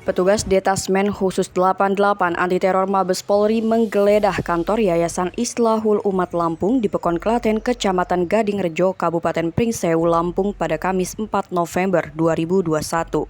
Petugas Detasmen Khusus 88 Anti Teror Mabes Polri menggeledah kantor Yayasan Islahul Umat Lampung di Pekon Klaten, Kecamatan Gadingrejo, Kabupaten Pringsewu, Lampung pada Kamis 4 November 2021.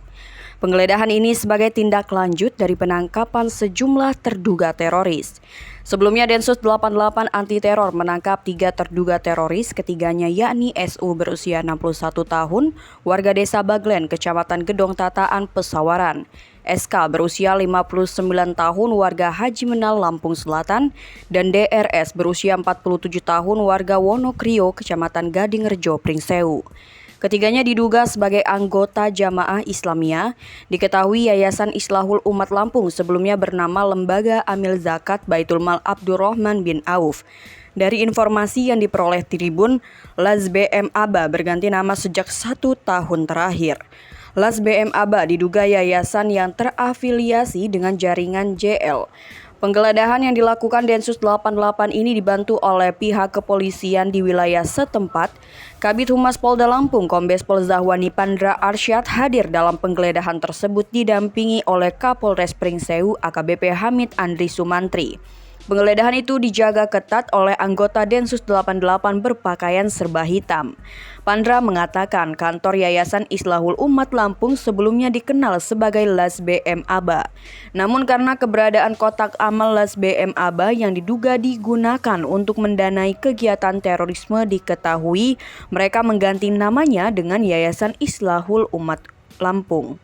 Penggeledahan ini sebagai tindak lanjut dari penangkapan sejumlah terduga teroris. Sebelumnya Densus 88 Anti Teror menangkap 3 terduga teroris, ketiganya yakni SU berusia 61 tahun, warga desa Baglen, Kecamatan Gedong Tataan, Pesawaran, SK berusia 59 tahun, warga Haji Menal, Lampung Selatan, dan DRS berusia 47 tahun, warga Wonokrio, Kecamatan Gadingrejo, Pringsewu. Ketiganya diduga sebagai anggota Jamaah Islamiyah. Diketahui Yayasan Islahul Umat Lampung sebelumnya bernama Lembaga Amil Zakat Baitul Mal Abdurrahman bin Auf. Dari informasi yang diperoleh Tribun, Las BM Aba berganti nama sejak 1 tahun terakhir. Las BM Aba diduga yayasan yang terafiliasi dengan jaringan JL. Penggeledahan yang dilakukan Densus 88 ini dibantu oleh pihak kepolisian di wilayah setempat. Kabid Humas Polda Lampung, Kombes Pol Zahwani Pandra Arsyad hadir dalam penggeledahan tersebut didampingi oleh Kapolres Pringsewu AKBP Hamid Andri Sumantri. Penggeledahan itu dijaga ketat oleh anggota Densus 88 berpakaian serba hitam. Pandra mengatakan kantor Yayasan Islahul Umat Lampung sebelumnya dikenal sebagai Las BM Aba. Namun karena keberadaan kotak amal Las BM Aba yang diduga digunakan untuk mendanai kegiatan terorisme diketahui, mereka mengganti namanya dengan Yayasan Islahul Umat Lampung.